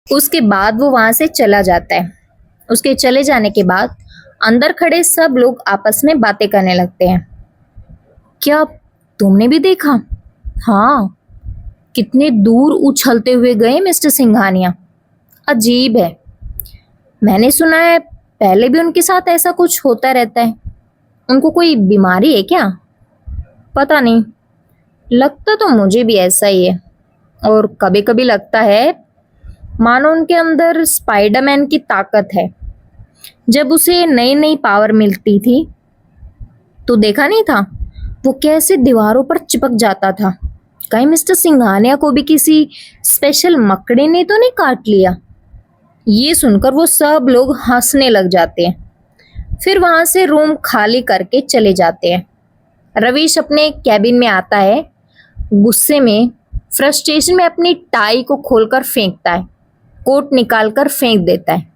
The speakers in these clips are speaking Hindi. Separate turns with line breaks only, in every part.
उसके बाद वो वहां से चला जाता है। उसके चले जाने के बाद अंदर खड़े सब लोग आपस में बातें करने लगते हैं। क्या तुमने भी देखा? हाँ, कितने दूर उछलते हुए गए मिस्टर सिंघानिया। अजीब है। मैंने सुना है पहले भी उनके साथ ऐसा कुछ होता रहता है। उनको कोई बीमारी है क्या? पता नहीं, लगता तो मुझे भी ऐसा ही है। और कभी कभी लगता है मानो उनके अंदर स्पाइडरमैन की ताकत है। जब उसे नई नई पावर मिलती थी तो देखा नहीं था वो कैसे दीवारों पर चिपक जाता था। कहीं मिस्टर सिंघानिया को भी किसी स्पेशल मकड़े ने तो नहीं काट लिया? ये सुनकर वो सब लोग हंसने लग जाते हैं। फिर वहां से रूम खाली करके चले जाते हैं। रवीश अपने कैबिन में आता है, गुस्से में, फ्रस्ट्रेशन में अपनी टाई को खोलकर फेंकता है, कोट निकालकर फेंक देता है।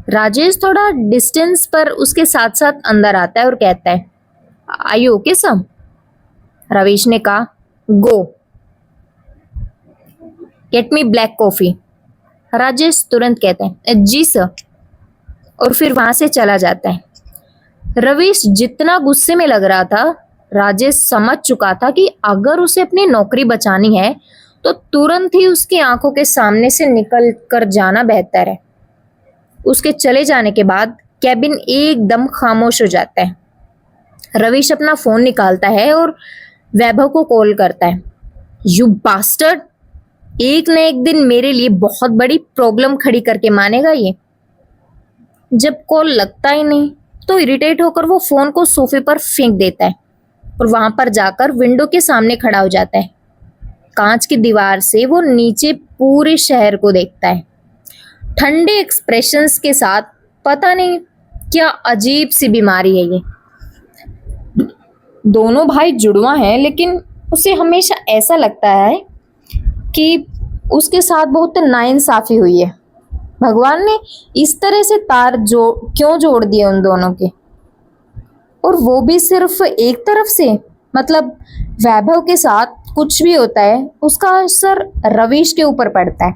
राजेश थोड़ा डिस्टेंस पर उसके साथ साथ अंदर आता है और कहता है, आई यू ओके सम? रवीश ने कहा, गो get me black coffee. Rajesh तुरंत कहते हैं, जी सर, और फिर वहां से चला जाता है। रवीश जितना गुस्से में लग रहा था, राजेश समझ चुका था कि अगर उसे अपनी नौकरी बचानी है तो तुरंत ही उसकी आंखों के सामने से निकल कर जाना बेहतर है। उसके चले जाने के बाद कैबिन एकदम खामोश हो जाता है। रवीश अपना फोन निकालता है और वैभव को कॉल करता है। यू बास्टर्ड, एक न एक दिन मेरे लिए बहुत बड़ी प्रॉब्लम खड़ी करके मानेगा ये। जब कॉल लगता ही नहीं तो इरिटेट होकर वो फोन को सोफे पर फेंक देता है और वहां पर जाकर विंडो के सामने खड़ा हो जाता है। कांच की दीवार से वो नीचे पूरे शहर को देखता है, ठंडे एक्सप्रेशंस के साथ। पता नहीं क्या अजीब सी बीमारी है ये। दोनों भाई जुड़वा हैं, लेकिन उसे हमेशा ऐसा लगता है कि उसके साथ बहुत नाइंसाफी हुई है। भगवान ने इस तरह से तार क्यों जोड़ दिए उन दोनों के? और वो भी सिर्फ एक तरफ से। मतलब वैभव के साथ कुछ भी होता है उसका असर रवीश के ऊपर पड़ता है,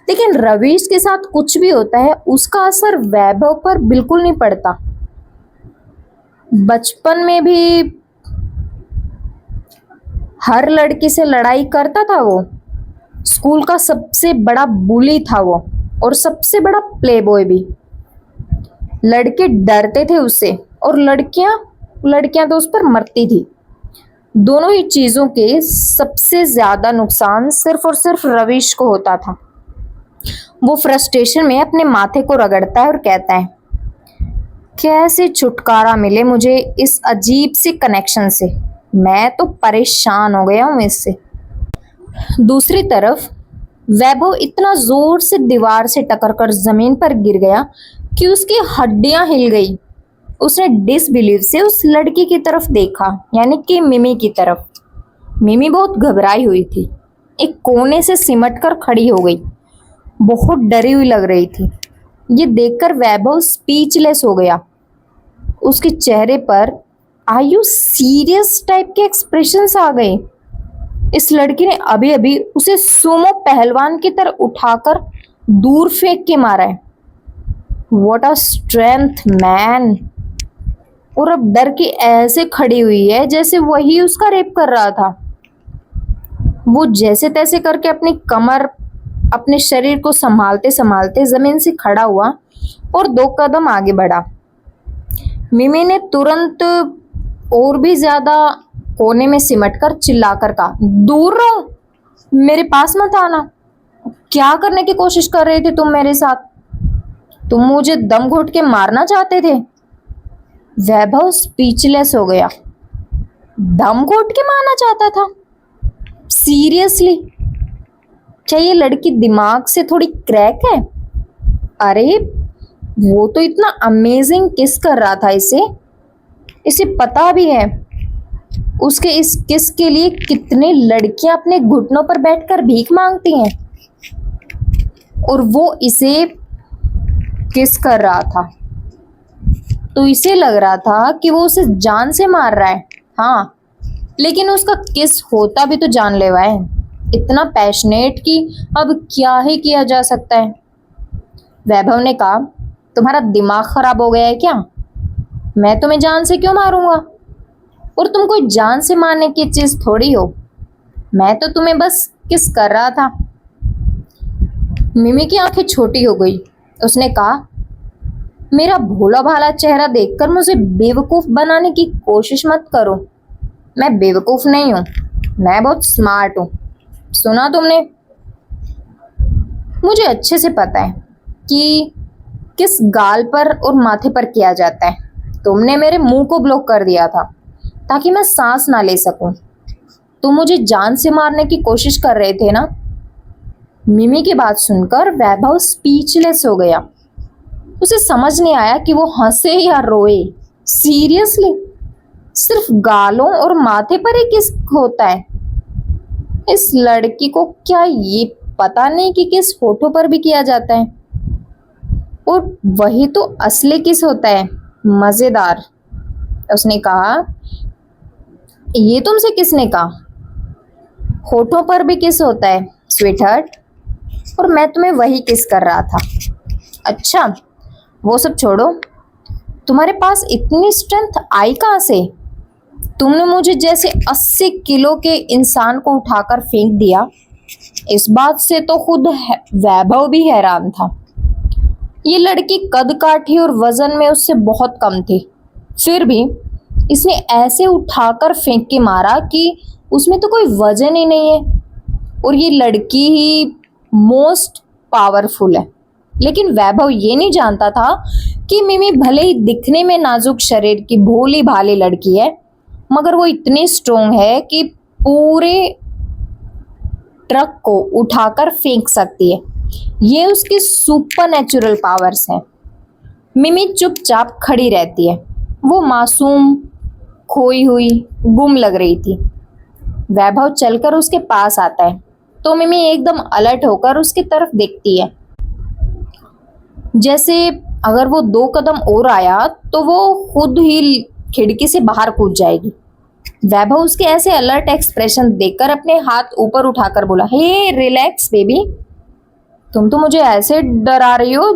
लेकिन रवीश के साथ कुछ भी होता है उसका असर वैभव पर बिल्कुल नहीं पड़ता। बचपन में भी हर लड़की से लड़ाई करता था वो। स्कूल का सबसे बड़ा बुली था वो, और सबसे बड़ा प्लेबॉय भी। लड़के डरते थे उससे और लड़कियां तो उस पर मरती थी। दोनों ही चीजों के सबसे ज्यादा नुकसान सिर्फ और सिर्फ रवीश को होता था। वो फ्रस्ट्रेशन में अपने माथे को रगड़ता है और कहता है, कैसे छुटकारा मिले मुझे इस अजीब से कनेक्शन से। मैं तो परेशान हो गया हूं इससे। दूसरी तरफ वैभव इतना जोर से दीवार से टकरकर जमीन पर गिर गया कि उसकी हड्डियां हिल गई। उसने डिसबिलीव से उस लड़की की तरफ देखा, यानी कि मिमी की तरफ। मिमी बहुत घबराई हुई थी, एक कोने से सिमट कर खड़ी हो गई, बहुत डरी हुई लग रही थी। ये देखकर वैभव स्पीचलेस हो गया। उसके चेहरे पर आर यू सीरियस टाइप के एक्सप्रेशंस आ गए। इस लड़की ने अभी अभी उसे सुमो पहलवान की तरह उठाकर दूर फेंक के मारा है। What a strength man. और अब डर के ऐसे खड़ी हुई है जैसे वही उसका रेप कर रहा था। वो जैसे तैसे करके अपनी कमर, अपने शरीर को संभालते संभालते जमीन से खड़ा हुआ और 2 कदम आगे बढ़ा। मिमी ने तुरंत और भी ज्यादा कोने में सिमटकर चिल्लाकर कहा, दूर रहो, मेरे पास मत आना। क्या करने की कोशिश कर रहे थे तुम मेरे साथ? तुम मुझे दम घोट के मारना चाहते थे? वैभव स्पीचलेस हो गया। दम घोट के मारना चाहता था? सीरियसली? क्या ये लड़की दिमाग से थोड़ी क्रैक है? अरे वो तो इतना अमेजिंग किस कर रहा था इसे पता भी है उसके इस किस के लिए कितने लड़कियां अपने घुटनों पर बैठकर भीख मांगती हैं, और वो इसे किस कर रहा था। तो इसे लग रहा था कि वो उसे जान से मार रहा है। हाँ, लेकिन उसका किस होता भी तो जानलेवा है। इतना पैशनेट कि अब क्या ही किया जा सकता है। वैभव ने कहा, तुम्हारा दिमाग खराब हो गया है क्या? मैं तुम्हें जान से क्यों मारूंगा? और तुम कोई जान से मारने की चीज थोड़ी हो। मैं तो तुम्हें बस किस कर रहा था। मिमी की आंखें छोटी हो गई। उसने कहा, मेरा भोला भाला चेहरा देखकर मुझे बेवकूफ बनाने की कोशिश मत करो। मैं बेवकूफ नहीं हूं, मैं बहुत स्मार्ट हूं। सुना तुमने? मुझे अच्छे से पता है कि किस गाल पर और माथे पर किया जाता है। तुमने मेरे मुंह को ब्लॉक कर दिया था ताकि मैं सांस ना ले सकूं। तुम मुझे जान से मारने की कोशिश कर रहे थे ना? मिमी की बात सुनकर वैभव स्पीचलेस हो गया। उसे समझ नहीं आया कि वो हंसे या रोए। सीरियसली, सिर्फ गालों और माथे पर ही किस होता है? इस लड़की को क्या ये पता नहीं कि किस फोटो पर भी किया जाता है? और वही तो असली किस होता है, मजेदार। उसने कहा, ये तुमसे किसने कहा? होठों पर भी किस होता है स्वीटहार्ट, और मैं तुम्हें वही किस कर रहा था। अच्छा, वो सब छोड़ो। तुम्हारे पास इतनी स्ट्रेंथ आई कहाँ से? तुमने मुझे जैसे 80 किलो के इंसान को उठाकर फेंक दिया। इस बात से तो खुद वैभव भी हैरान था। ये लड़की कद काठी और वजन में उससे बहुत कम थी, फिर भी इसने ऐसे उठाकर फेंक के मारा कि उसमें तो कोई वजन ही नहीं है। और ये लड़की ही मोस्ट पावरफुल है। लेकिन वैभव ये नहीं जानता था कि मिमी भले ही दिखने में नाजुक शरीर की भोली भाली लड़की है, मगर वो इतनी स्ट्रोंग है कि पूरे ट्रक को उठाकर फेंक सकती है। ये उसकी सुपर नेचुरल पावर्स हैं। मिमी चुपचाप खड़ी रहती है। वो मासूम, खोई हुई, गुम लग रही थी। वैभव चलकर उसके पास आता है तो मिमी एकदम अलर्ट होकर उसकी तरफ देखती है, जैसे अगर वो 2 कदम और आया तो वो खुद ही खिड़की से बाहर कूद जाएगी। वैभव उसके ऐसे अलर्ट एक्सप्रेशन देखकर अपने हाथ ऊपर उठाकर बोला, हे रिलैक्स बेबी, तुम तो मुझे ऐसे डरा रही हो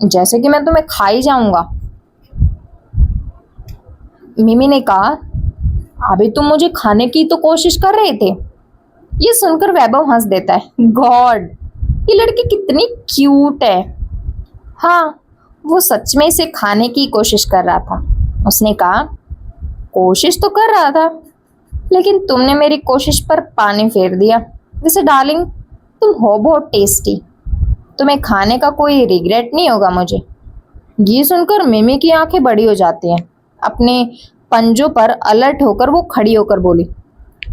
जैसे कि मैं तुम्हें खा ही जाऊंगा। मिमी ने कहा, अभी तुम मुझे खाने की तो कोशिश कर रहे थे। ये सुनकर वैभव हंस देता है, गॉड, ये लड़की कितनी क्यूट है। हाँ, वो सच में इसे खाने की कोशिश कर रहा था। उसने कहा, कोशिश तो कर रहा था, लेकिन तुमने मेरी कोशिश पर पानी फेर दिया। वैसे डार्लिंग, तुम हो बहुत टेस्टी। तुम्हें खाने का कोई रिग्रेट नहीं होगा मुझे। ये सुनकर मिमी की आंखें बड़ी हो जाती हैं। अपने पंजों पर अलर्ट होकर वो खड़ी होकर बोली,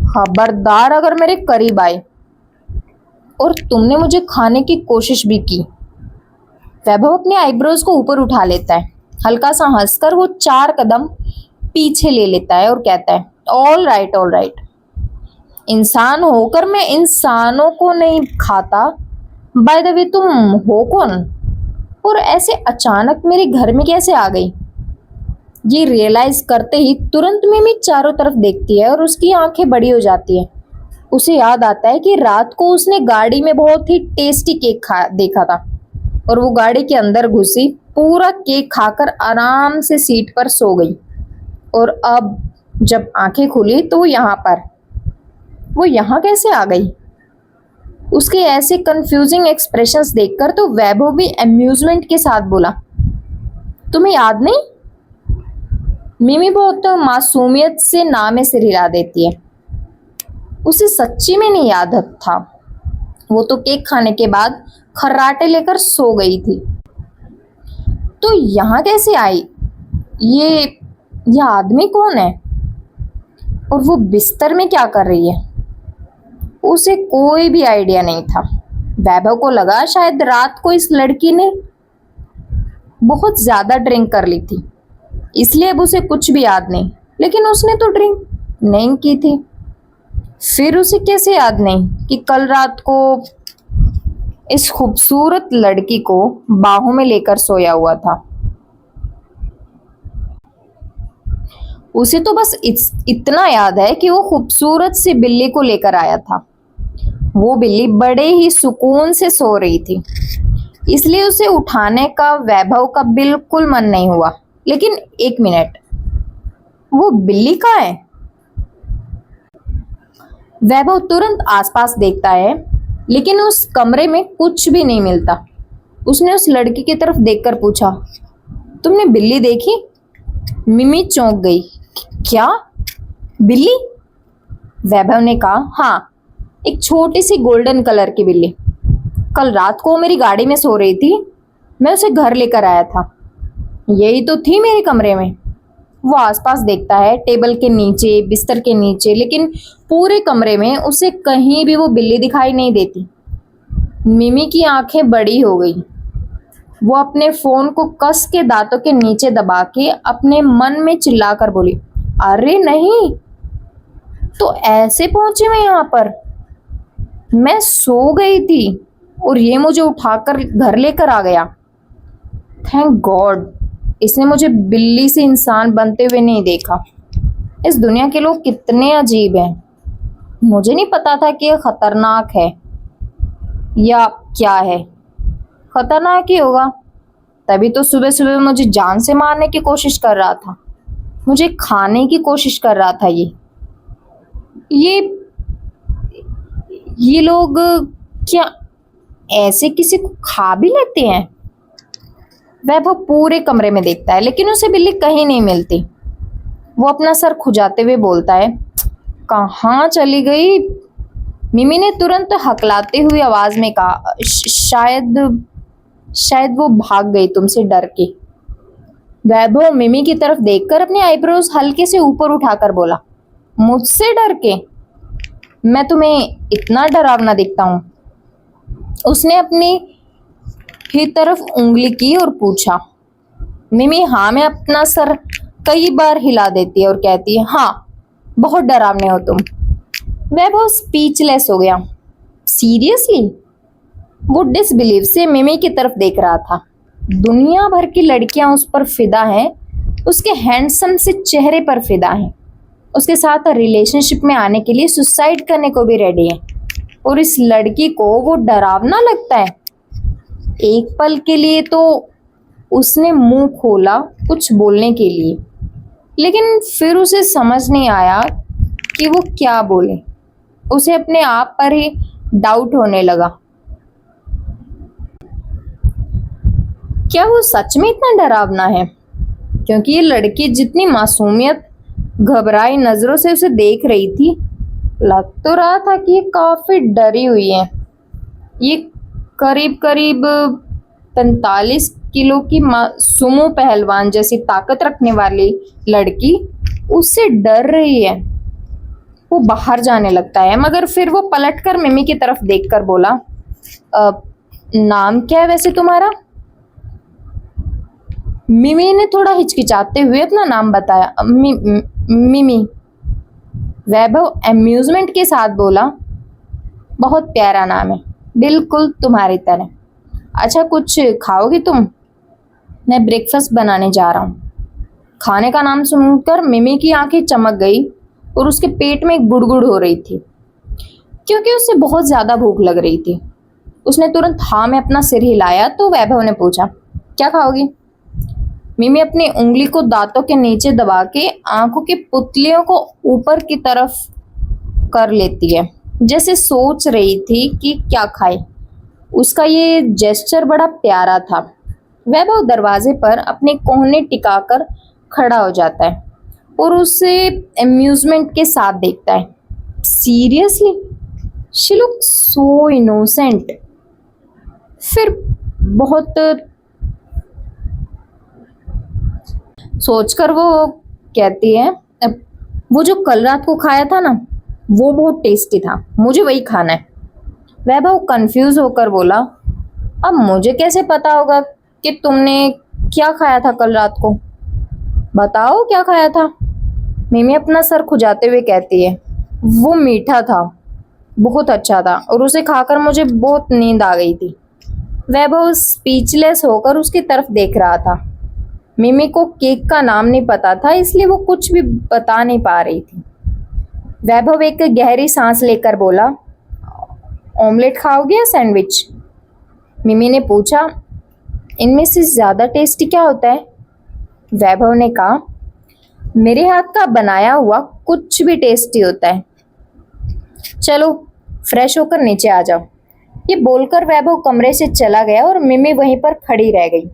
खबरदार अगर मेरे करीब आए और तुमने मुझे खाने की कोशिश भी की। वैभव अपने आईब्रोज को ऊपर उठा लेता है। हल्का सा हंसकर वो 4 कदम पीछे ले लेता है और कहता है, ऑल राइट ऑल राइट। इंसान होकर मैं इंसानों को नहीं खाता। बाय द वे, तुम हो कौन और ऐसे अचानक मेरे घर में कैसे आ गई? ये रियलाइज करते ही तुरंत मिमी चारों तरफ देखती है और उसकी आंखें बड़ी हो जाती है। उसे याद आता है कि रात को उसने गाड़ी में बहुत ही टेस्टी केक देखा था और वो गाड़ी के अंदर घुसी, पूरा केक खाकर आराम से सीट पर सो गई। और अब जब आंखें खुली तो वो यहाँ कैसे आ गई? उसके ऐसे कंफ्यूजिंग एक्सप्रेशंस देखकर तो वैभव भी अम्यूजमेंट के साथ बोला, तुम्हें याद नहीं? मिमी बहुत मासूमियत से ना में सिर हिला देती है। उसे सच्ची में नहीं याद था। वो तो केक खाने के बाद खर्राटे लेकर सो गई थी। तो यहाँ कैसे आई? ये आदमी कौन है और वो बिस्तर में क्या कर रही है? उसे कोई भी आइडिया नहीं था। वैभव को लगा शायद रात को इस लड़की ने बहुत ज्यादा ड्रिंक कर ली थी, इसलिए अब उसे कुछ भी याद नहीं। लेकिन उसने तो ड्रिंक नहीं की थी। फिर उसे कैसे याद नहीं कि कल रात को इस खूबसूरत लड़की को बाहों में लेकर सोया हुआ था? उसे तो बस इतना याद है कि वो खूबसूरत सी बिल्ली को लेकर आया था। वो बिल्ली बड़े ही सुकून से सो रही थी, इसलिए उसे उठाने का वैभव का बिल्कुल मन नहीं हुआ। लेकिन एक मिनट, वो बिल्ली कहाँ है? वैभव तुरंत आसपास देखता है, लेकिन उस कमरे में कुछ भी नहीं मिलता। उसने उस लड़की की तरफ देखकर पूछा, तुमने बिल्ली देखी? मिमी चौंक गई। क्या? बिल्ली? वैभव ने कहा, हाँ, एक छोटी सी गोल्डन कलर की बिल्ली। कल रात को वो मेरी गाड़ी में सो रही थी, मैं उसे घर लेकर आया था। यही तो थी मेरे कमरे में। वो आसपास देखता है, टेबल के नीचे, बिस्तर के नीचे, लेकिन पूरे कमरे में उसे कहीं भी वो बिल्ली दिखाई नहीं देती। मिमी की आंखें बड़ी हो गई। वो अपने फोन को कस के दांतों के नीचे दबा के अपने मन में चिल्लाकर बोली, अरे नहीं, तो ऐसे पहुंचे मैं यहाँ पर? मैं सो गई थी और ये मुझे उठाकर घर लेकर आ गया। थैंक गॉड, इसने मुझे बिल्ली से इंसान बनते हुए नहीं देखा। इस दुनिया के लोग कितने अजीब हैं। मुझे नहीं पता था कि यह खतरनाक है या क्या है। खतरनाक ही होगा, तभी तो सुबह सुबह मुझे जान से मारने की कोशिश कर रहा था, मुझे खाने की कोशिश कर रहा था। ये ये लोग क्या ऐसे किसी को खा भी लेते हैं? वैभव पूरे कमरे में देखता है, लेकिन उसे बिल्ली कहीं नहीं मिलती। वो अपना सर खुजाते हुए बोलता है, कहाँ चली गई? मिमी ने तुरंत हकलाते हुए आवाज में कहा, शायद वो भाग गई तुमसे डर के। वैभव मिमी की तरफ देखकर अपने आईब्रोज हल्के से ऊपर उठाकर बोला, मुझसे डर के? मैं तुम्हें इतना डरावना दिखता हूं? उसने अपनी ही तरफ उंगली की और पूछा। मिमी हाँ में अपना सर कई बार हिला देती है और कहती है, हाँ, बहुत डरावने हो तुम। वैभव स्पीचलेस हो गया। सीरियसली? वो डिसबिलीव से मिमी की तरफ देख रहा था। दुनिया भर की लड़कियां उस पर फिदा हैं, उसके हैंडसम से चेहरे पर फिदा हैं, उसके साथ रिलेशनशिप में आने के लिए सुसाइड करने को भी रेडी है, और इस लड़की को वो डरावना लगता है। एक पल के लिए तो उसने मुंह खोला कुछ बोलने के लिए, लेकिन फिर उसे समझ नहीं आया कि वो क्या बोले। उसे अपने आप पर ही डाउट होने लगा। क्या वो सच में इतना डरावना है? क्योंकि ये लड़की जितनी मासूमियत घबराई नजरों से उसे देख रही थी, लग तो रहा था कि ये काफी डरी हुई है। ये करीब करीब 45 किलो की सुमो पहलवान जैसी ताकत रखने वाली लड़की उससे डर रही है। वो बाहर जाने लगता है, मगर फिर वो पलटकर मिमी की तरफ देखकर बोला, नाम क्या है वैसे तुम्हारा? मिमी ने थोड़ा हिचकिचाते हुए अपना नाम बताया, मिमी। वैभव अम्यूजमेंट के साथ बोला, बहुत प्यारा नाम है, बिल्कुल तुम्हारी तरह। अच्छा, कुछ खाओगी तुम? मैं ब्रेकफास्ट बनाने जा रहा हूँ। खाने का नाम सुनकर मिमी की आंखें चमक गई और उसके पेट में गुड़गुड़ हो रही थी, क्योंकि उसे बहुत ज्यादा भूख लग रही थी। उसने तुरंत हाँ में अपना सिर हिलाया तो वैभव ने पूछा, क्या खाओगी? मिमी अपनी उंगली को दांतों के नीचे दबा के आंखों के पुतलियों को ऊपर की तरफ कर लेती है, जैसे सोच रही थी कि क्या खाए। उसका ये जेस्चर बड़ा प्यारा था। वैभव दरवाजे पर अपने कोहने टिकाकर खड़ा हो जाता है और उसे अम्यूजमेंट के साथ देखता है। Seriously, she look so innocent. फिर बहुत सोचकर वो कहती है, वो जो कल रात को खाया था ना, वो बहुत टेस्टी था, मुझे वही खाना है। वैभव कंफ्यूज होकर बोला, अब मुझे कैसे पता होगा कि तुमने क्या खाया था कल रात को? बताओ क्या खाया था? मिमी अपना सर खुजाते हुए कहती है, वो मीठा था, बहुत अच्छा था, और उसे खाकर मुझे बहुत नींद आ गई थी। वैभव स्पीचलेस होकर उसकी तरफ देख रहा था। मिमी को केक का नाम नहीं पता था, इसलिए वो कुछ भी बता नहीं पा रही थी। वैभव एक गहरी सांस लेकर बोला, ऑमलेट खाओगे या सैंडविच? मिमी ने पूछा। इनमें से ज्यादा टेस्टी क्या होता है? वैभव ने कहा, मेरे हाथ का बनाया हुआ कुछ भी टेस्टी होता है। चलो फ्रेश होकर नीचे आ जाओ। ये बोलकर वैभव कमरे से चला गया और मिमी वहीं पर खड़ी रह गई।